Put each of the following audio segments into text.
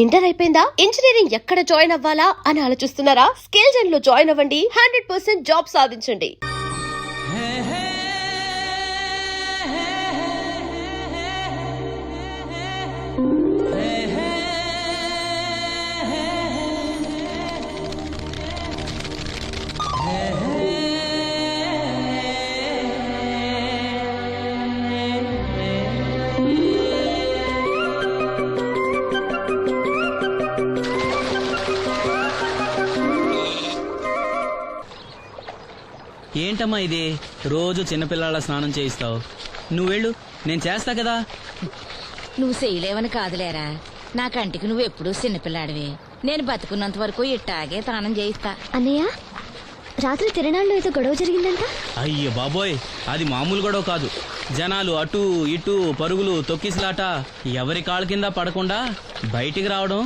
Inter అయిపోయిందా? Engineering ఎక్కడ join అవ్వాలా అని ఆలోచిస్తున్నారా? స్కిల్ జెన్ లో జాయిన్ అవ్వండి. 100% జాబ్ సాధించండి. ఏంటమ్మా ఇది? రోజు చిన్నపిల్లల స్నానం చేయిస్తావు. నువ్వు వెళ్ళు, నేను చేస్తా కదా. నువ్వు చేయలేవని కాదులేరా, నా కంటికి నువ్వు ఎప్పుడూ చిన్నపిల్లాడివి. నేను బతుకున్నంత వరకు ఇట్టాగే స్నానం చేయిస్తా. అన్నయ్య, రాత్రి తిరణాల్లో ఏదో గొడవ జరిగిందంట. అయ్యో బాబోయ్, అది మామూలు గొడవ కాదు. జనాలు అటు ఇటు పరుగులు, తొక్కిసలాట. ఎవరి కాళ్ళ కింద పడకుండా బయటికి రావడం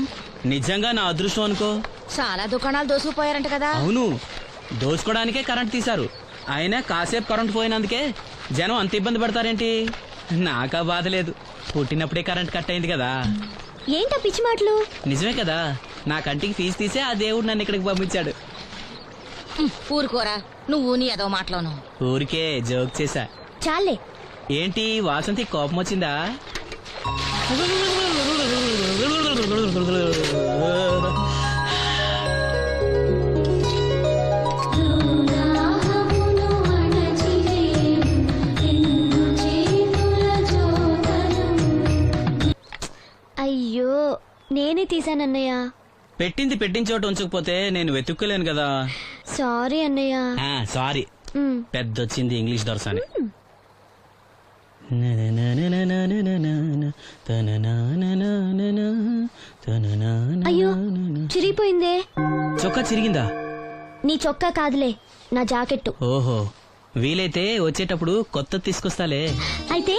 నిజంగా నా అదృష్టం అనుకో. చాలా దుకాణాలు దోసుకుపోయారంట కదా. అవును, దోచుకోవడానికే కరెంట్ తీశారు. అయినా కాసేపు కరెంట్ పోయినందుకే జనం అంత ఇబ్బంది పడతారేంటి? నాకా బాధ లేదు, పుట్టినప్పుడే కరెంట్ కట్ అయింది కదా. ఏంటా పిచ్చి మాటలు? నిజమే కదా, నా కంటికి ఫీజు తీసే ఆ దేవుడు నన్ను ఇక్కడికి పంపించాడు. ఊరుకోరా, నువ్వు నీ ఏదో మాటలోను. ఊరికే జోక్ చేశా. చాలే. ఏంటి వాసంతి కోపం వచ్చిందా? అయ్యో, నేనే తీసానన్నయ్య. పెట్టింది పెట్టిన చోట ఉంచకపోతే నేను వెతుక్కోలేను కదా. సారీ అన్నయ్య. సారీ. పెద్దొచ్చింది ఇంగ్లీష్ దొరసాని. అయ్యో, చిరిగిపోయిందే. చొక్కా చిరిగిందా? నీ చొక్కా కాదులే, నా జాకెట్టు. ఓహో, వీలైతే వచ్చేటప్పుడు కొత్త తీసుకొస్తాలే. అయితే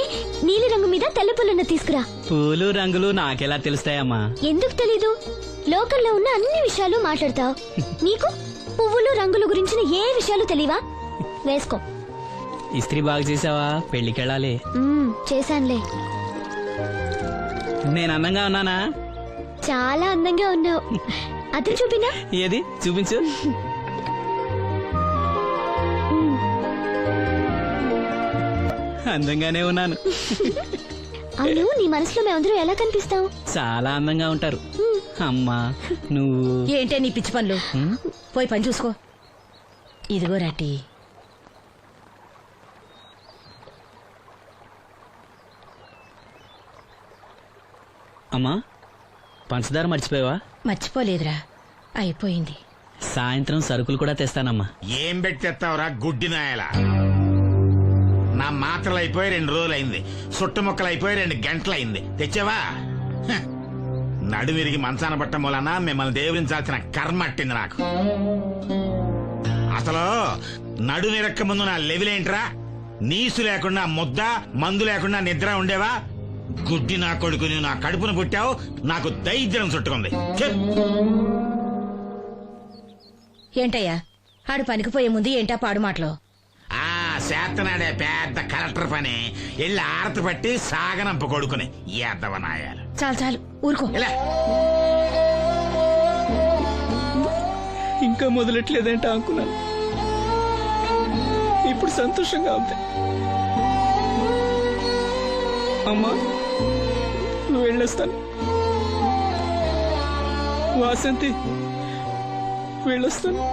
నీలి రంగు మీద తెల్ల పుల్లన్న తీసుకురా. పూలు రంగులు నాకెలా తెలుస్తాయమ్మా? ఎందుకు తెలీదు? లోకల్లో ఉన్న అన్ని విషయాలు మాట్లాడతావు. నీకు పువ్వులు రంగుల గురించిన ఏ విషయాలు తెలియవా? వేసుకో. ఇస్త్రీ బాగా చేసావా? పెళ్లికెళ్ళాలి. చేశానులే. నేను అందంగా ఉన్నానా? చాలా అందంగా ఉన్నావు. అది చూపినా? ఏది చూపించు. అందంగానే ఉన్నాను. అవును, నీ మనసులో మేమందరూ ఎలా కనిపిస్తావు? చాలా అందంగా ఉంటారు. అమ్మా నువ్వు ఏంటే నీ పిచ్చి పనులు? పోయి పని చూసుకో. ఇదిగో రాటి. అమ్మా, పంచదార మర్చిపోయావా? మర్చిపోలేదురా, అయిపోయింది. సాయంత్రం సరుకులు కూడా తెస్తానమ్మా. ఏం పెట్టేస్తావురా గుడ్డి నాయల? నా మాత్రలు అయిపోయి 2 రోజులైంది, సుట్టుముక్కలు అయిపోయి 2 గంటలైంది. తెచ్చావా? నడుమిరిగి మంచాన పట్ట మూలన మిమ్మల్ని దేవుడించాల్సిన కర్మ అట్టింది నాకు. అసలు నడుమిరక్క ముందు నా లెవెలేంట్రా? నీసు లేకుండా ముద్ద, మందు లేకుండా నిద్ర ఉండేవా? గుడ్డి నా కొడుకు, నువ్వు నా కడుపును పుట్టావు, నాకు దైద్యం చుట్టుకుంది. ఏంటయ్యా, ఆడు పనికి పోయే ముందు ఏంటా పాడు మాటలు? చేతనాడే పెద్ద కలెక్టర్ పని. ఎల్లి ఆరతి పట్టి సాగనంప కొడుకుని ఎద్దవనాయాలు. చాలు చాలు, ఊరుకో. ఇంకా మొదలెట్లేదంటే అనుకున్నాను. ఇప్పుడు సంతోషంగా ఉంది. అమ్మా, నువ్వు వెళ్ళొస్తాను. వాసంతి, వెళ్ళొస్తాను.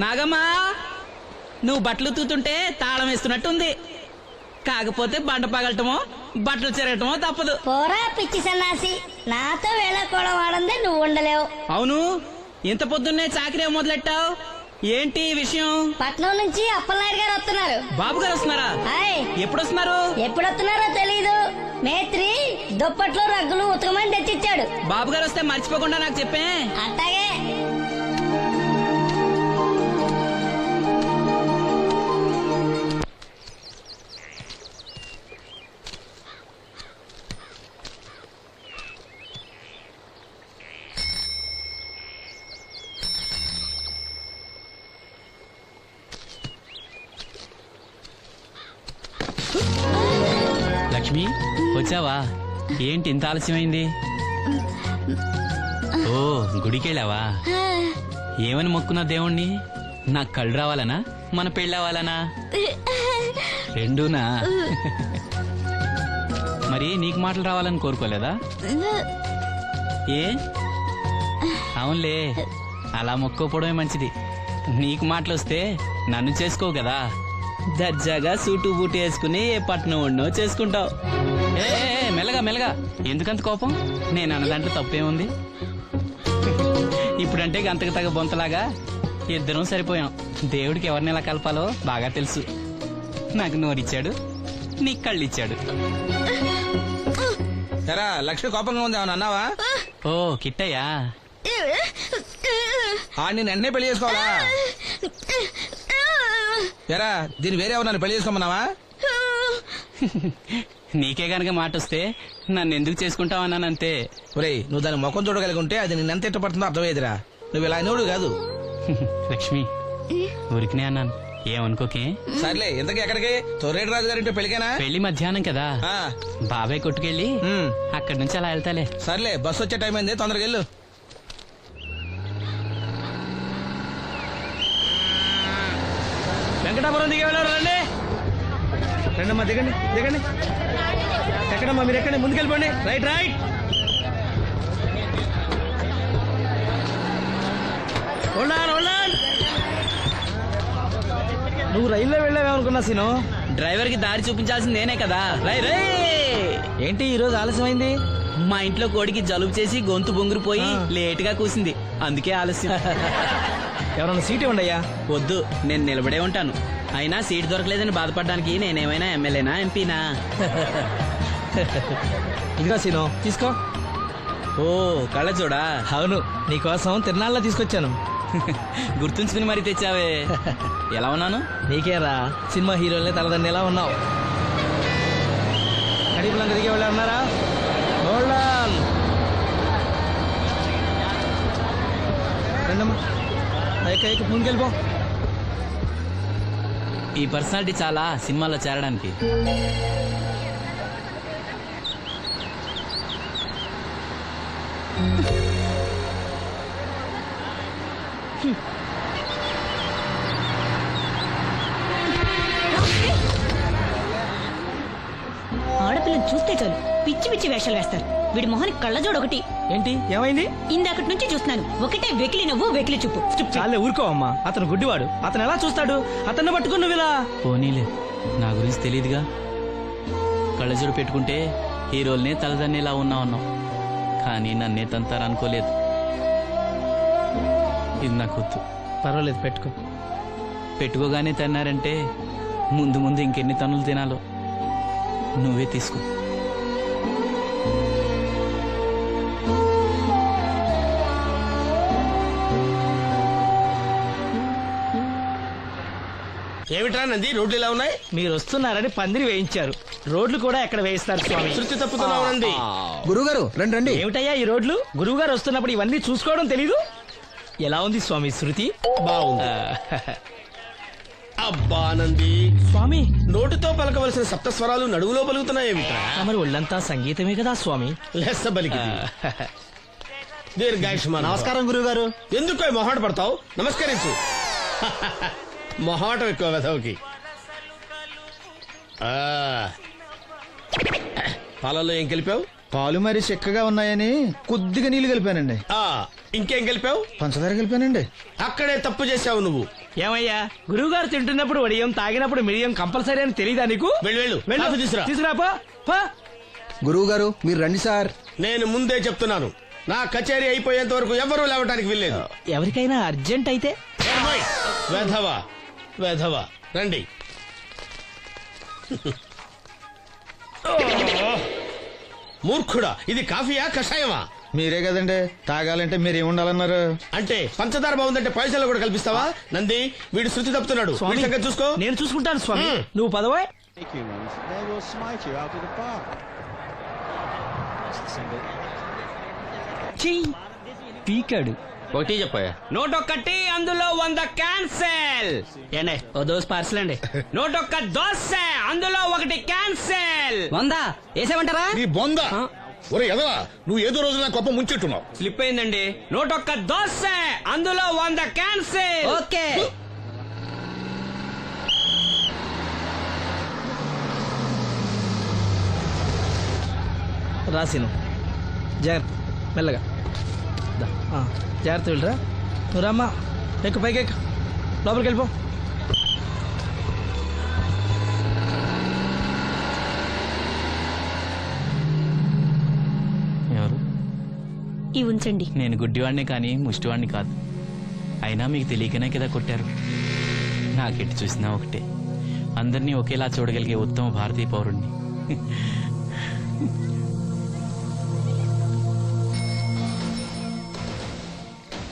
నాగమ్మా, నువ్వు బట్టలు తూతుంటే తాళం వేస్తున్నట్టుంది. కాకపోతే బండ పగలటమో బట్టలు చెరగటమో తప్పదు. పోరా పిచ్చి సన్నాసి, నాతో వేళకోవడం వాడందే నువ్వు ఉండలేవు. అవును, ఇంత పొద్దున్నే చాకరీ మొదలెట్టావు? ఏంటి విషయం? పట్నం నుంచి అప్పలనాయుడు గారు వస్తున్నారు. బాబు గారు వస్తున్నారా? ఎప్పుడు వస్తున్నారు? ఎప్పుడు వస్తున్నారో తెలీదు. మేత్రి దుప్పట్లో రగ్గులు ఉతకమని తెచ్చిచ్చాడు. బాబు గారు వస్తే మర్చిపోకుండా నాకు చెప్పే. అట్టాగే. లక్ష్మి వచ్చావా? ఏంటి ఇంత ఆలస్యమైంది? ఓ గుడికెళ్ళావా? ఏమని మొక్కున్నా దేవుణ్ణి? నాకు కళ్ళు రావాలనా, మన పెళ్ళవాలనా? రెండూనా? మరి నీకు మాటలు రావాలని కోరుకోలేదా? ఏ అవునులే, అలా మొక్కోపోవడమే మంచిది. నీకు మాటలు వస్తే నన్ను చేసుకోవు కదా, దర్జాగా సూటు బూటు వేసుకుని ఏ పట్నం ఉండో చేసుకుంటావు. ఏ మెల్లగా మెల్లగా, ఎందుకంత కోపం? నేను అన్నదాంట్లో తప్పేముంది? ఇప్పుడంటే గంతకు తగ్గ బొంతలాగా ఇద్దరం సరిపోయాం. దేవుడికి ఎవరిని ఎలా కలపాలో బాగా తెలుసు. నాకు నోరిచ్చాడు, నీకు కళ్ళు ఇచ్చాడు. ఎరా లక్ష్మి కోపంగా ఉంది ఏమన్నా అన్నావా? ఓ కిట్టయ్యా, నేను వెంటనే పెళ్లి చేసుకోవాలా? ఎరా దీన్ని వేరే ఎవరు నన్ను పెళ్లి చేసుకోమన్నావా? నీకే గనక మాట వస్తే నన్ను ఎందుకు చేసుకుంటావు అన్నానంతే. ఒరేయ్ నువ్వు దాని ముఖం చూడగలిగి ఉంటే అది నిన్నెంత ఇష్టపడుతుందో అర్థమయ్యేదిరా. నువ్వు ఇలా నోడు కాదు. లక్ష్మి ఊరికినే అన్నాను, ఏమనుకోకే. సర్లే ఇంతకీ ఎక్కడికి? తొర్రేడు రాజు గారింటే పెళ్లికేనా? పెళ్లి మధ్యాహ్నం కదా, ఆ, బాబాయ్ కొట్టుకెళ్ళి అక్కడి నుంచి అలా వెళ్తాలే. సర్లే బస్సు వచ్చే టైం అయింది, తొందరగా వెళ్ళు. వెంకటాపురం దిగే వెళ్ళారు. రండి రండమ్మా, దిగండి దిగండి. ఎక్కడమ్మా మీరు? ఎక్కండి, ముందుకెళ్ళిపోండి. Right right. నువ్వు రైల్లో వెళ్ళావేమనుకున్నా సీను. డ్రైవర్ కి దారి చూపించాల్సింది నేనే కదా. రై రే. ఏంటి ఈ రోజు ఆలస్యమైంది? మా ఇంట్లో కోడికి జలుబు చేసి గొంతు బొంగురుపోయి లేట్ గా కూసింది, అందుకే ఆలస్యం. ఎవరన్నా సీట్ ఇవ్వండి అయ్యా. వద్దు, నేను నిలబడే ఉంటాను. అయినా సీట్ దొరకలేదని బాధపడడానికి నేనేమైనా ఎమ్మెల్యేనా, ఎంపీనా? ఇదిగా సీను తీసుకో. ఓ కళ్ళజోడా? అవును, నీకోసం తిరునాళ్ళ తీసుకొచ్చాను. గుర్తుంచుకుని మరి తెచ్చావే. ఎలా ఉన్నాను? నీకేరా, సినిమా హీరోలనే తలదండి ఎలా ఉన్నావు. కడిపులంక దిగే వాళ్ళు ఉన్నారా? రండమ్మా, ముందుకెళ్ళిపో. ఈ పర్సనాలిటీ చాలా సినిమాలో చేరడానికి. ఆడపిల్లని చూస్తే చాలు పిచ్చి పిచ్చి వేషాలు వేస్తారు. వీడి మొహానికి కళ్ళజోడు ఒకటి. ఏంటి ఏమైంది? ఇందాకటి నుంచి చూస్తున్నాను, ఒకటే వెకిలి నవ్వు వెకిలి చూపు. చాలే ఊరుకో అమ్మా, అతను గుడ్డివాడు. అతను ఎలా చూస్తాడు? అతన్ని పట్టుకుని నువ్వు ఇలా. పోనీలే, నా గురించి తెలియదుగా. కళ్ళజోడు పెట్టుకుంటే హీరోల్నే తలదన్నేలా ఉన్నావు, కానీ నన్నే తంతారనుకోలేదు. ఇది నాకు వద్దు. పర్వాలేదు పెట్టుకో. పెట్టుకోగానే తిన్నారంటే ముందు ముందు ఇంకెన్ని తన్నులు తినాలో నువ్వే తీసుకో. ఏమిట్రా నంది, రోడ్లు ఇలా ఉన్నాయి? మీరు వస్తున్నారని పందిరి వేయించారు. రోడ్లు కూడా ఎక్కడ వేయిస్తారు స్వామి? శృతి తప్పుతున్నావు నంది. గురుగారు రండి రండి. ఏమిటయ్యా ఈ రోడ్లు? గురువు గారు వస్తున్నప్పుడు ఇవన్నీ చూసుకోవడం తెలీదు? ఎలా ఉంది స్వామి శృతి? బాగుంది. అబ్బా నంది, స్వామి నోటితో పలకవలసిన సప్తస్వరాలు నడువులో పలుకుతున్నాయేమిట్రా? మరి ఒళ్ళంతా సంగీతమే కదా స్వామి. లెస్స బలికి దీర్ఘాయుష్మా. నమస్కారం గురుగారు. ఎందుకో మొహాట పడతావు? నమస్కరించు. మొహాటం ఎక్కువ వెధవుకి. పాలల్లో ఏం కలిపావు? పాలు మరి చిక్కగా ఉన్నాయని కొద్దిగా నీళ్లు కలిపానండి. ఇంకేం కలిపావు? పంచదార కలిపానండి. అక్కడే తప్పు చేసావు నువ్వు. ఏమయ్యా, గురువు గారు తింటున్నప్పుడు వడియం, తాగినప్పుడు మిడియం కంపల్సరీ అని తెలీదా నీకు? వెళ్ళు కాఫీ తీసురా. తీసుకురాపో. గురువు గారు మీరు రండి సార్. నేను ముందే చెప్తున్నాను, నా కచేరీ అయిపోయేంత వరకు ఎవరూ లేవటానికి వెళ్ళలేదు. ఎవరికైనా అర్జెంట్ అయితే వెధవా వెధవా రండి. మూర్ఖుడా, ఇది కాఫీయా కషాయమా? మీరే కదండి తాగాలంటే మీరేముండాలన్నారు? అంటే పంచదార బాగుందంటే పైసలు కూడా కల్పిస్తావా? నంది, వీడు శృతి తప్పుతున్నాడు. వీడి సంగతి చూసుకో. నేను చూసుకుంటాను స్వామి, నువ్వు పదవా. పీకాడు. ఒకటి చెప్పాయా? నూటొక్కటి అందులో 100 క్యాన్సెల్. ఏండే ఓ దోస్ పార్సల్ అండి. నూటొక్క దోశ అందులో 1 క్యాన్సెల్. 100 వేసేమంటారా? నీ బొంద ఒరే ఎదవా, నువ్వు ఏదో రోజు నా గొప్ప ముంచెట్టున్నావు. స్లిప్ అయిందండి. నూటొక్క దోశ అందులో 100 క్యాన్సెల్. ఓకే. రాసిను జాగ్రత్త, మెల్లగా దా. జాగ్రత్త వెళ్ళరా. నువ్వు రామ్మా, ఎక్కు, పైకి ఎక్కు, లోపలికి వెళ్ళిపో. ఎవరు? ఈ ఉంచండి. నేను గుడ్డివాడిని కానీ ముష్టివాడిని కాదు. అయినా మీకు తెలియకనే కదా కొట్టారు. నాకెట్టి చూసినా ఒకటే, అందరినీ ఒకేలా చూడగలిగే ఉత్తమ భారతీయ పౌరుణ్ణి.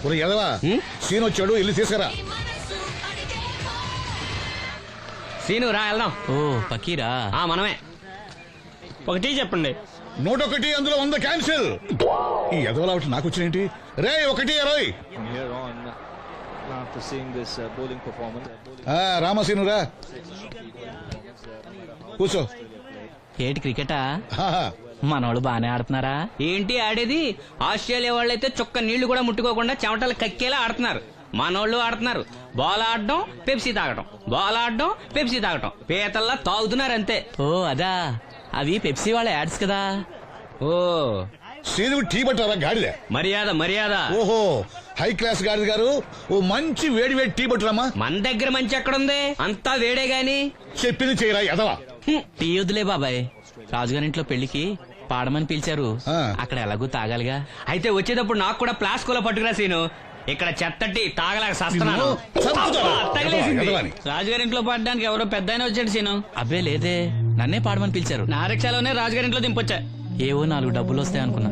ఒరే ఎదవా, సీన్ వచ్చాడు, ఇల్లు తీసుకురా. సీను రా వెళ్దాం. ఓ పకీరా, మనమే. ఒకటి చెప్పండి. 101 అందులో 100 క్యాన్సిల్. ఈ ఎదవలా ఒకటి నాకు వచ్చినేంటి? రే 1-20. రామసీనురా, కూర్చో. ఏటి క్రికెటా? ఆహా. మనోళ్ళు బానే ఆడుతున్నారా? ఏంటి ఆడేది? ఆస్ట్రేలియా వాళ్ళైతే చుక్క నీళ్లు కూడా ముట్టుకోకుండా చెమటలు కక్కేలా ఆడుతున్నారు. మనోళ్ళు ఆడుతున్నారు బాల్ ఆడడం, పెప్సీ తాగడం, బాల్ ఆడడం, పెప్సీ తాగడం, పీతల్లా తాగుతున్నారు అంతే. ఓ అదా, అవి పెప్సీ వాళ్ళ యాడ్స్ కదా. ఓ సీను టీ పట్టారా గాడిద? మర్యాద మర్యాద. ఓహో, హై క్లాస్ గాడిద గారు, ఓ మంచి వేడి వేడి టీ పట్టురామా. మన దగ్గర మంచి ఎక్కడుంది, అంతా వేడే గాని. చెప్పింది చేయరా ఎదవా. టీ వద్దులే బాబాయ్, రాజుగారింట్లో పెళ్లికి పాడమని పిలిచారు. అక్కడ ఎలాగూ తాగాలిగా. అయితే వచ్చేటప్పుడు నాకు కూడా ప్లాస్కోలో పట్టుకురా సీను. ఇక్కడ చెత్తటి తాగలేక సస్తున్నాను. రాజుగారింట్లో పాడడానికి ఎవరో పెద్ద వచ్చాడు సీను. అబ్బే లేదే, నన్నే పాడమని పిలిచారు. నా రిక్షాలోనే రాజుగారింట్లో దింపొచ్చా. ఏవో 4 డబ్బులు వస్తాయి అనుకున్నా,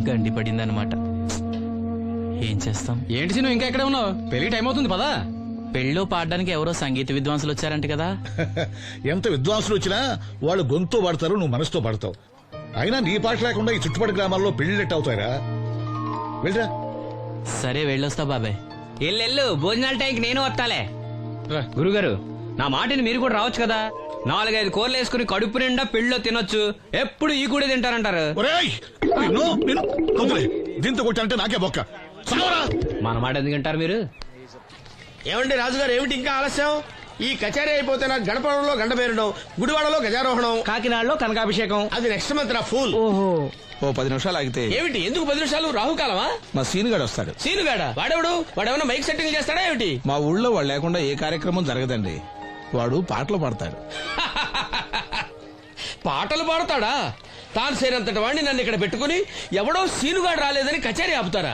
గండి పడిందనమాట. ఏం చేస్తాం? ఏంటి సీను ఇంకా ఎక్కడ ఉన్నావు? పెళ్లి టైం అవుతుంది పదా. పెళ్ళిలో పాడడానికి ఎవరో సంగీత విద్వాంసులు వచ్చారంట కదా. ఎంత విద్వాంసులు వచ్చినా వాళ్ళు గొంతు పడతారు, నువ్వు మనసుతో పడతావు. అయినా నీ పాట లేకుండా ఈ చుట్టుపక్కల గ్రామాల్లో పెళ్లిళ్ళెట్ అవుతాయిరా. వెళ్ళరా. సరే వెళ్ళొస్తా బాబాయ్. ఎల్లెళ్ళు, భోజనాల టైంకి నేను వస్తాలే. గురుగారు, నా మాటిని మీరు కూడా రావచ్చు కదా. 4-5 కూరలు వేసుకుని కడుపు నిండా పెళ్ళిలో తినొచ్చు. ఎప్పుడు ఈ కూడా తింటారంటారు. దీంతో కొట్టాలంటే నాకే బొక్క. మన మాట ఎందుకు తింటారు మీరు? ఏమండి రాజుగారు, ఏమిటి ఇంకా ఆలస్యం? ఈ కచేరీ అయిపోతే నాకు గణపవరంలో గండ పేరడం, గుడివాడలో గజారోహణం, కాకినాడలో కనకాభిషేకం. అది నెక్స్ట్ మంత్ రా ఫూల్. ఓహో, ఓ 10 నిమిషాలు ఆగితే. ఏమిటి, ఎందుకు 10 నిమిషాలు? రాహుకాలమా? మా సీనుగాడు వస్తాడు. సీనుగాడా? వాడెవడు? వాడేమన్నా మైక్ సెట్టింగ్ చేస్తాడా ఏమిటి? మా ఊళ్ళో వాడు లేకుండా ఏ కార్యక్రమం జరగదండి. వాడు పాటలు పాడతాడు. పాటలు పాడతాడా? తాను సేనంతటి వాడిని నన్ను ఇక్కడ పెట్టుకుని ఎవడో సీనుగాడు రాలేదని కచేరీ ఆపుతారా?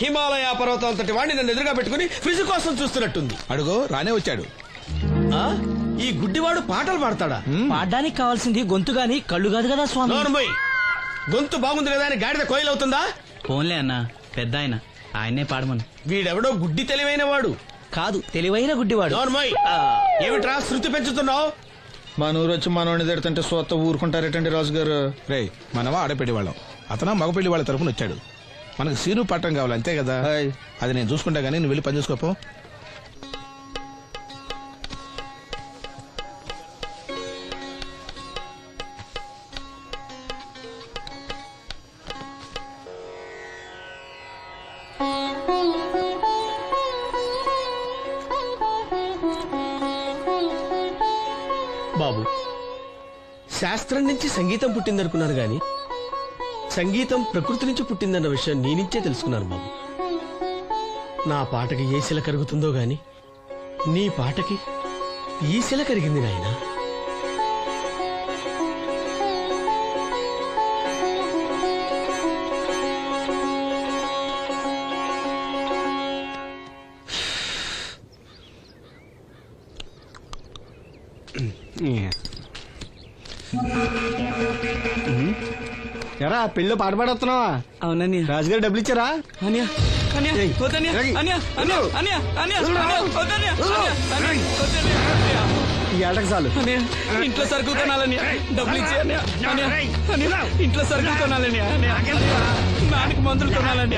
హిమాలయ పర్వతం అంతటి వాడిని నన్ను ఎదురుగా పెట్టుకుని ఫ్రిజ్ కోసం చూస్తున్నట్టుంది. అడుగో రానే వచ్చాడు. ఈ గుడ్డివాడు పాటలు పాడతాడా? పాడడానికి కావాల్సింది గొంతు గాని కళ్ళు కాదు కదా స్వామి. నోర్మోయ్, గొంతు బాగుంది కదా అని గాడిద కోయిల్ అవుతుందా? ఫోన్లే అన్న, పెద్ద ఆయన్నే పాడమను. వీడెవడో గుడ్డి తెలివైన వాడు కాదు, తెలివైన గుడ్డివాడు. నోర్మోయ్, ఏమిట్రా శృతి పెంచుతున్నావు? మన ఊరు వచ్చి మనోడిని తిడుతుంటే సొత్త ఊరుకుంటారేటండి రాజుగారు? రే, మనమా ఆడపెళ్లి వాళ్ళం, అతను మగపెళ్లి వాళ్ళ తరపున వచ్చాడు. మనకు సీను పట్టం కావాలి అంతే కదా. అది నేను చూసుకుంటా గానీ నువ్వు వెళ్ళి పని చూసుకోపో. బాబు, శాస్త్రం నుంచి సంగీతం పుట్టిందనుకున్నాను గాని సంగీతం ప్రకృతి నుంచి పుట్టిందన్న విషయం నీ నుంచే తెలుసుకున్నాను బాబు. నా పాటకి ఏ శిల కరుగుతుందో గాని నీ పాటకి ఈ శిల కరిగింది నాయనా. ఎరా పెళ్ళి పాట పాడుతున్నావా? అవునని రాజుగారు డబ్బులు ఇచ్చారా? ఈ ఏటకు చాలు. ఇంట్లో సరుకులు కొనాలని డబ్బులు ఇచ్చే ఇంట్లో సరుకులు కొనాలని నాన్నకి మందులు కొనాలని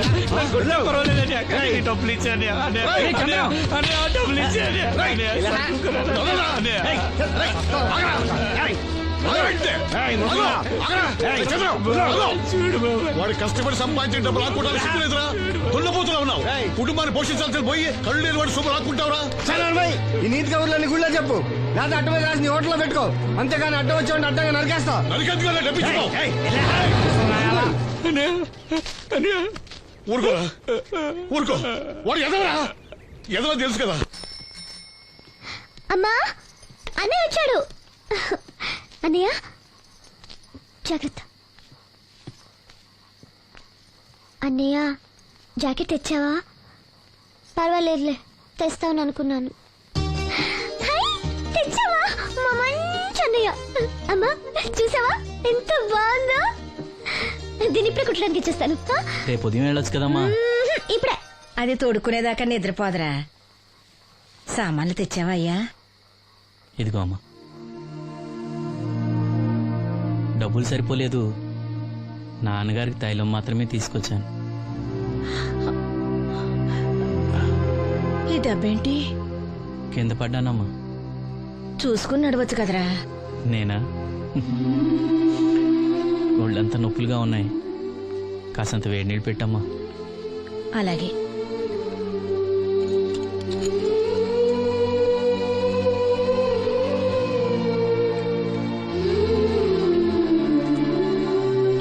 డబ్బులు ఇచ్చాను డబ్బులు ఇచ్చాను. వాడు కష్టపడి సంపాదించిన డబ్బులు ఆకుంటారు సిగ్గులేదురా? దున్నపోతున్నా ఉన్నావు. కుటుంబాన్ని పోషించాల్సిన పోయి కళ్ళు లేని వాడు శుభ్రం ఆకుంటావురా? ఈ నీతి కబుర్లన్నీ గుళ్ళో చెప్పు, లేదా అడ్డ మీద రాసి నీ హోటల్లో పెట్టుకో. అంతేగాని అడ్డం వచ్చి అడ్డంగా నరికేస్తా. నరికెందుకు డబ్బిచ్చుకో. ఊరుకోరా, ఊరుకో. వాడు ఎదవరా? ఎదవ తెలుసు కదా. అమ్మా అన్నయ్య వచ్చాడు. అన్నయ్య జాగ్రత్త. అన్నయ్య జాకెట్ తెచ్చావా? పర్వాలేదులే, తెస్తావని అనుకున్నాను. తెచ్చావా? మా మంచి అన్నయ్య. అమ్మా చూసావా ఎంత బాగుందో? దీన్ని ఇప్పుడే కుట్టడానికి ఇచ్చేస్తాను. రేపు ఉదయం వెళ్ళొచ్చు కదమ్మా. ఇప్పుడే. అది తోడుకునేదాకా నిద్రపోదరా. సామాన్లు తెచ్చావా అయ్యా? ఇదిగో అమ్మా. డబ్బులు సరిపోలేదు, నాన్నగారికి తైలం మాత్రమే తీసుకొచ్చాను. ఈ డబ్బేంటి? కింద పడ్డానమ్మా. చూసుకుని నడవచ్చు కదరా. నేనా? ఒళ్ళంతా నొప్పులుగా ఉన్నాయి, కాసంత వేడి నీళ్ళు పెట్టమ్మా. అలాగే.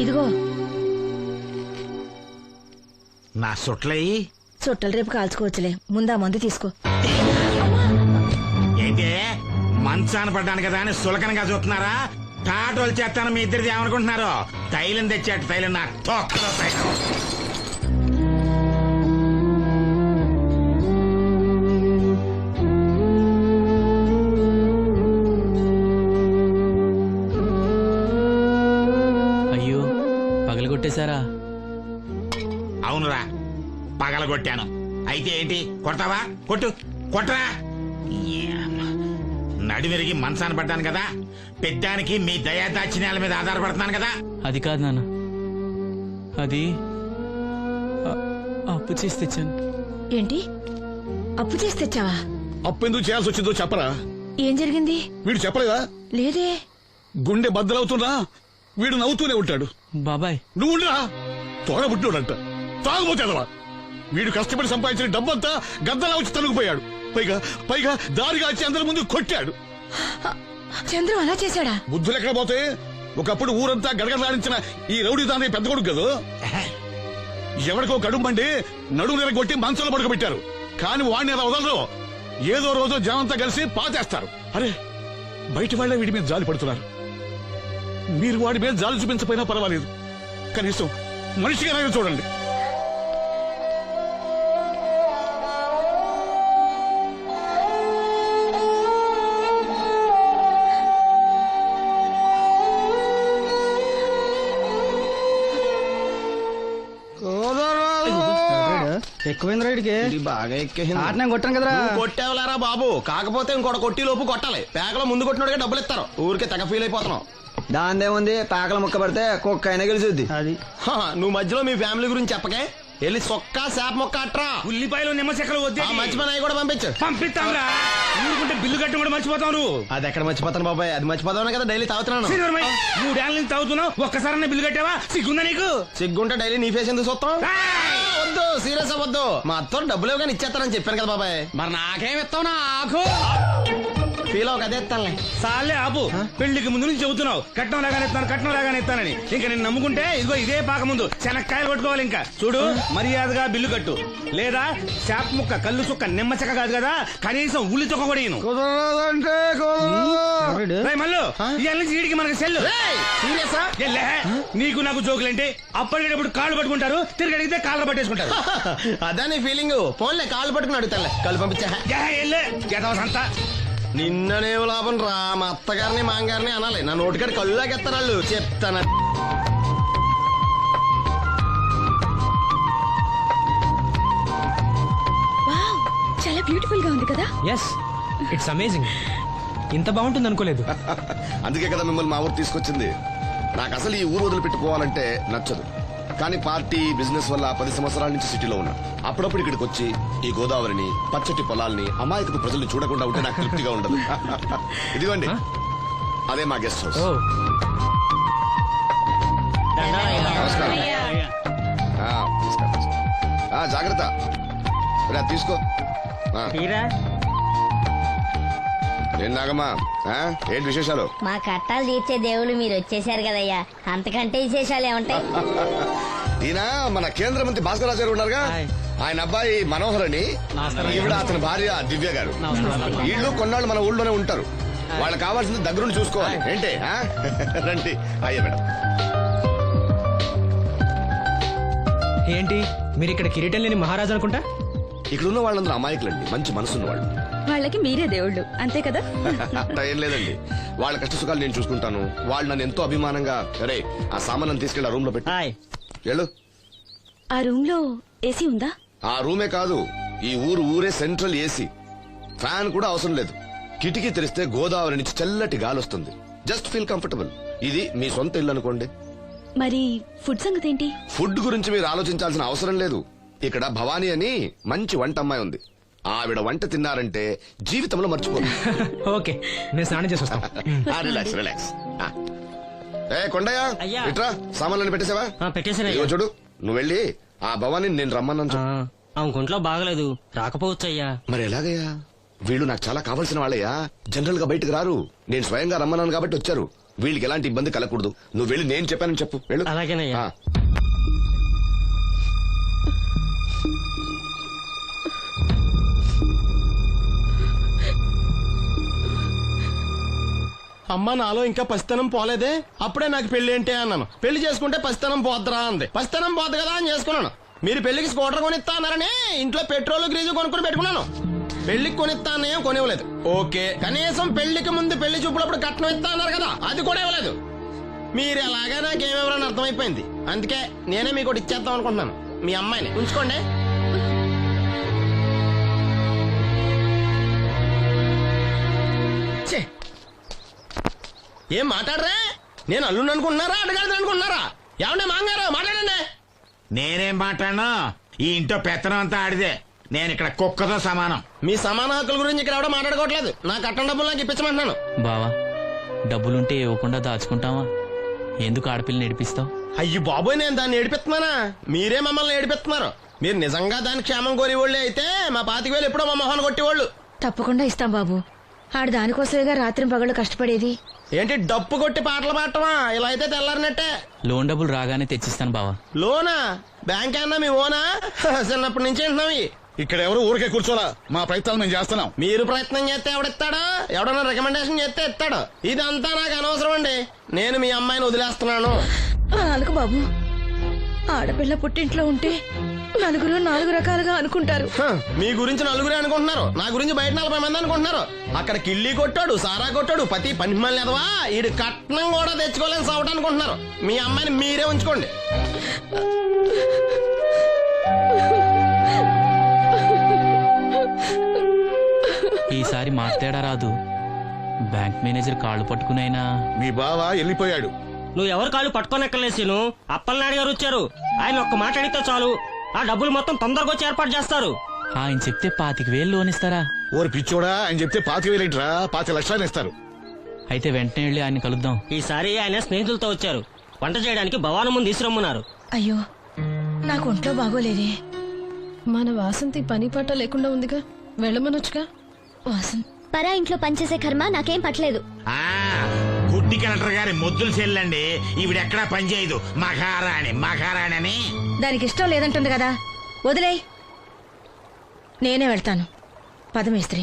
ఇదిగో నా సొట్లయి చుట్టలు రేపు కాల్చుకోవచ్చులే, ముందా మందు తీసుకో. ఏంటే మంచాన పడ్డాను కదా అని సులకనగా చూస్తున్నారా? టాటోలు చేస్తాను మీ ఇద్దరిది ఏమనుకుంటున్నారు? తైలం తెచ్చాడు, తైలం నా తొక్కలో తైలం. అయ్యో, పగలగొట్టేశారా? అవునురా, పగలగొట్టాను. అయితే ఏంటి, కొడతావా? కొట్టు, కొట్టరా. నడివిరిగి మంచాన పడ్డాను కదా, పెద్దానికి మీ దయాదాక్షిణ్యాల మీద ఆధారపడుతున్నాను కదా. అది కాదు నాన్న, అది అప్పు చేసి తెచ్చాను. ఏంటి అప్పు చేసి తెచ్చావా? అప్పు ఎందుకు చేయాల్సి వచ్చిందో చెప్పరా? ఏం జరిగింది? వీడు చెప్పలేదా? లేదే. గుండె బద్దలవుతున్నా వీడు నవ్వుతూనే ఉంటాడు. బాబాయ్ నువ్వు ఉండరా, తోడబుట్టినోడంట, తాగుపోతేదవా. వీడు కష్టపడి సంపాదించిన డబ్బంతా గద్దలా వచ్చి తనుకుపోయాడు. పైగా పైగా దారిగా వచ్చి అందరి ముందు కొట్టాడు. చంద్రం అలా చేశాడా? బుద్ధులు ఎక్కడ పోతే, ఒకప్పుడు ఊరంతా గడగడలాడించిన ఈ రౌడీ దాని పెద్ద కొడుకు కదా. ఎవరికో కడుంబండి నడుము నిరగొట్టి మంచంలో పడుకోబెట్టారు. కాని వాడిని అలా వదలరు. ఏదో రోజు జనంతా కలిసి పాతేస్తారు. అరే, బయట వాళ్లే వీడి మీద జాలి పడుతున్నారు. మీరు వాడి మీద జాలి చూపించపోయినా పర్వాలేదు, కనీసం మనిషిగా చూడండి. ఎక్కువైంది రైడ్కి బాగా ఎక్కేసింది. కొట్టాను కదరా. కొట్టేవలేరా బాబు, కాకపోతే ఇంకోటి కొట్టి లోపు కొట్టాలి. పేకలో ముందు కొట్టినోడిగా డబ్బులు ఇస్తారు. ఊరికే తెగ ఫీల్ అయిపోతున్నావు. దాందేముంది, పేకల ముక్క పడితే కుక్క అయినా గెలిచుద్ది. అది నువ్వు మధ్యలో మీ ఫ్యామిలీ గురించి చెప్పకే. వెళ్ళి సొక్క శాప మొక్క అట్రా. ఉల్లిపాయలు నిమ్మచెక్కలు వద్దే. మంచి పని అవి కూడా పంపించు. పంపిస్తాంరా. ఊరుకుంటే బిల్లు కట్టడం కూడా మర్చిపోతావు నువ్వు. అది ఎక్కడ మర్చిపోతాను బాబాయ్, అది మర్చిపోతావు కదా డైలీ తాగుతున్నాను. 3 ఏళ్ళ నుంచి తాగుతున్నావు, ఒక్కసారి బిల్లు కట్టావా? సిగ్గుందా నీకు? సిగ్గుంటే డైలీ నీ ఫేస్ ఎందుకు చూస్తాం? వద్దు, సీరియస్ అవ్వద్దు. మా అత్తో డబ్బులు ఇవ్వగానే ఇచ్చేస్తానని చెప్పాను కదా బాబాయ్. మరి నాకేం ఇస్తావు? నాకు ఫీల్ అవ్వక అదే ఇస్తానులే. సాలే ఆపు. పెళ్లికి ముందు నుంచి చెబుతున్నావు కట్నం లాగానే ఇస్తానని. ఇంకా నేను నమ్ముకుంటే ఇదిగో ఇదే పాక ముందు శనక్కాయలు కొట్టుకోవాలి. ఇంకా చూడు, మర్యాదగా బిల్లు కట్టు, లేదా చేప ముక్క, కళ్ళు చుక్క, నిమ్మ చెక్క కాదు కదా, కనీసం ఉల్లి తొక్క కూడా ఇయ్యను. మళ్ళీ ఇవాళ నుంచి వీడికి మనకి సెల్లు. సీరియసా? నీకు నాకు జోకులేంటి? అప్పటికేటప్పుడు కాళ్ళు పట్టుకుంటారు, తిరిగి అడిగితే కాళ్ళు పట్టేసుకుంటారు. అదే నీ ఫీలింగ్. ఫోన్లే కాళ్ళు పట్టుకుని అడుగుతానులే. కళ్ళు పంపించా. సంతా నిన్ననేం లాభం రా. మా అత్తగారిని మాంగారిని అనాలి. నా నోటికాడి కళ్ళు లాగేస్తారు వాళ్ళు. చెప్తాను. మామూలుగా ఉంది కదా? Yes, it's amazing. ఇంత బాగుంటుంది అనుకోలేదు. అందుకే కదా మిమ్మల్ని మా ఊరు తీసుకొచ్చింది. నాకు అసలు ఈ ఊరు వదిలిపెట్టుకోవాలంటే నచ్చదు. కానీ పార్టీ బిజినెస్ వల్ల 10 సంవత్సరాల నుంచి సిటీలో ఉన్నా. అప్పుడప్పుడు ఇక్కడికి వచ్చి ఈ గోదావరిని, పచ్చటి పొలాల్ని, అమాయకపు ప్రజల్ని చూడకుండా ఉంటే నాకు తృప్తిగా ఉండదు. ఇదిగోండి, అదే మా గెస్ట్ హౌస్. నమస్కారం. నమస్కారం. జాగ్రత్త, రా, తీసుకో. ఏం నాగమ్మా, ఏంటి విశేషాలు? మా కట్టాలు తీర్చే దేవుళ్ళు మీరు వచ్చేసారు కదయ్యా, అంతకంటే విశేషాలు ఏముంటాయి? ఈయన మన కేంద్ర మంత్రి భాస్కర్ రాజు గారు ఉన్నారుగా, ఆయన అబ్బాయి మనోహర్ అని, ఈవిడ అతని భార్య దివ్య గారు. వీళ్ళు కొన్నాళ్ళు మన ఊళ్ళోనే ఉంటారు. వాళ్ళకి కావాల్సింది దగ్గరుండి చూసుకోవాలి. ఏంటి రండి. అయ్యా మేడం. ఏంటి మీరు ఇక్కడ కిరీటం లేని మహారాజు అనుకుంటా? ఇక్కడ ఉన్న వాళ్ళందరూ అమాయకులండి, మంచి మనసున్న వాళ్ళు. వాళ్ళకి మీరే దేవుళ్ళు అంతే కదా? అట్లా ఏం లేదండి, వాళ్ళ కష్ట సుఖాలు నేను చూసుకుంటాను. వాళ్ళు నన్ను ఎంతో అభిమానంగా, అరే ఆ సామాన్ తీసుకెళ్ళి ఆ రూమ్ లో పెట్టి వెళ్ళు. ఆ రూమ్ లో ఏసీ ఉందా? ఆ రూమే కాదు, ఈ ఊరే సెంట్రల్ ఏసీ. ఫ్యాన్ కూడా అవసరం లేదు. కిటికీ తెరిస్తే గోదావరి నుంచి చల్లటి గాలి వస్తుంది. Just feel comfortable. ఇది మీ సొంత ఇల్లు అనుకోండి. మరి ఫుడ్ సంగతి ఏంటి? ఫుడ్ గురించి మీరు ఆలోచించాల్సిన అవసరం లేదు. ఇక్కడ భవానీ అని మంచి వంట అమ్మాయి ఉంది. ఆవిడ వంట తిన్నారంటే జీవితంలో మర్చిపోదు. ఓకే, నేను స్నానం చేసి వస్తాను. Relax relax. ఏ కొండయ్య, ఇట్రా, సామాన్లను పెట్టేసావా? ఇదిగో చూడు, నువ్వు వెళ్ళి ఆ భవానీ నేను రమ్మన్నాను చెప్పు. ఆమె గుంట్లో బాగలేదు, రాకపోవచ్చయ్యా. మరి ఎలాగయ్యా? వీళ్ళు నాకు చాలా కావాల్సిన వాళ్ళయ్యా. జనరల్ గా బయటకు రారు. నేను స్వయంగా రమ్మన్నాను కాబట్టి వచ్చారు. వీళ్ళకి ఎలాంటి ఇబ్బంది కలగకూడదు. నువ్వు వెళ్ళి నేను చెప్పానని చెప్పు. వెళ్ళు. అలాగేనయ్యా. అమ్మ, నాలో ఇంకా పసితనం పోలేదే. అప్పుడే నాకు పెళ్లి ఏంటి అన్నాను. పెళ్లి చేసుకుంటే పసితనం పోద్దురా అంది. పసితనం పోద్దు కదా అని చేసుకున్నాను. మీరు పెళ్లికి స్కూటర్ కొనిస్తా అన్నారని ఇంట్లో పెట్రోల్ గ్రీజు కొనుక్కుని పెట్టుకున్నాను. పెళ్లికి కొనిస్తా అన్నయ్యం కొనివ్వలేదు. ఓకే, కనీసం పెళ్లికి ముందు పెళ్లి చూపులప్పుడు కట్నం ఇస్తా అన్నారు కదా, అది కూడా ఇవ్వలేదు. మీరు ఎలాగా నాకేమెవరని అర్థమైపోయింది. అందుకే నేనే మీకు ఒకటి ఇచ్చేద్దాం అనుకుంటున్నాను. మీ అమ్మాయిని ఉంచుకోండి. ఏం మాట్లాడరా? నేను అల్లుండి అనుకుంటున్నారా, అడగాలి అనుకుంటున్నారా? ఏమన్నా మాంగారు మాట్లాడండి. నేనేం మాట్లాడను, ఈ ఇంట్లో పెత్తనం అంతా ఆడిదే. నేను ఇక్కడ కుక్కతో సమానం. మీ సమాన హక్కుల గురించి ఇక్కడ ఎవడో మాట్లాడుకోవట్లేదు. నా కట్టం డబ్బులు నాకు ఇప్పించమంటున్నాను. బావా, డబ్బులుంటే ఇవ్వకుండా దాచుకుంటావా? ఎందుకు ఆడపిల్లని ఏడిపిస్తావు? అయ్యి బాబోయ్, నేను దాన్ని ఏడిపిస్తున్నానా? మీరే మమ్మల్ని ఏడిపిస్తున్నారు. మీరు నిజంగా దాని క్షేమం కోరేవాళ్ళే అయితే మా 25,000 ఎప్పుడో మా మొహాన్ని కొట్టేవాళ్ళు. తప్పకుండా ఇస్తాం బాబు. ఆడు దానికోసమేగా రాత్రి పగళ్ళు కష్టపడేది. ఏంటి డప్పు కొట్టి పాటలు పాడటమా? ఇలా అయితే తెల్లారినట్టే. లోన్ డబ్బులు రాగానే తెచ్చిస్తాను బావా. లోనా? బ్యాంక్ అన్నా మీ ఓనా? చిన్నప్పటి నుంచి వింటున్నావి. ఇక్కడ ఎవరు ఊరికే కూర్చోలా, మా ప్రయత్నాలు మేము చేస్తున్నాం. మీరు ప్రయత్నం చేస్తే ఎవడిస్తాడా? ఎవడన్నా రికమెండేషన్ చేస్తే ఇస్తాడు. ఇదంతా నాకు అనవసరం అండి. నేను మీ అమ్మాయిని వదిలేస్తున్నాను. అనుకు బాబు, ఆడపిల్ల పుట్టింట్లో ఉంటే నలుగురు 4 రకాలుగా అనుకుంటారు. మీ గురించి నలుగురే అనుకుంటున్నారు, నా గురించి బయట 40 మంది అనుకుంటున్నారు. అక్కడ కిళ్ళి కొట్టాడు, సారా కొట్టాడు, పతి పనిమల్ని ఎదవా, ఈడు కట్నం కూడా తెచ్చుకోలేని సవట అనుకుంటున్నారు. మీ అమ్మాయిని మీరే ఉంచుకోండి. ఈసారి మాట్లాడా రాదు. బ్యాంక్ మేనేజర్ కాళ్ళు పట్టుకునైనా. మీ బావ వెళ్ళిపోయాడు. నువ్వు ఎవరు కాళ్ళు పట్టుకోనెక్కలేసిను. అప్పలనాయుడు గారు వచ్చారు. ఆయన ఒక్క మాట అడిగితే చాలు, ఆ డబ్బులు మొత్తం తొందరగా వచ్చి ఏర్పాటు చేస్తారు. ఆయన చెప్తే 25,000 లోన్ ఇస్తారా? ఓరి పిచ్చోడా, ఆయన చెప్తే 25,000 ఏంట్రా, 5 లక్షలు ఇస్తారు. అయితే వెంటనే వెళ్ళి ఆయన కలుద్దాం. ఈసారి ఆయన స్నేహితులతో వచ్చారు. వంట చేయడానికి భవానం ముందు తీసురమ్మన్నారు. అయ్యో, నాకు ఒంట్లో బాగోలేదే. మన వాసంతి పని పట్ట లేకుండా ఉందిగా, వెళ్ళమనొచ్చుగా. వాసంత్ పరా ఇంట్లో పనిచేసే కర్మ నాకేం పట్టలేదు. గుడ్డి కలెక్టర్ గారి ముద్దులు చెల్లండి. ఈవిడెక్కడా పనిచేయదు. మహారాణి అని. దానికి ఇష్టం లేదంటుంది కదా, వదిలేయ్. నేనే వెళ్తాను. పదమేస్త్రి.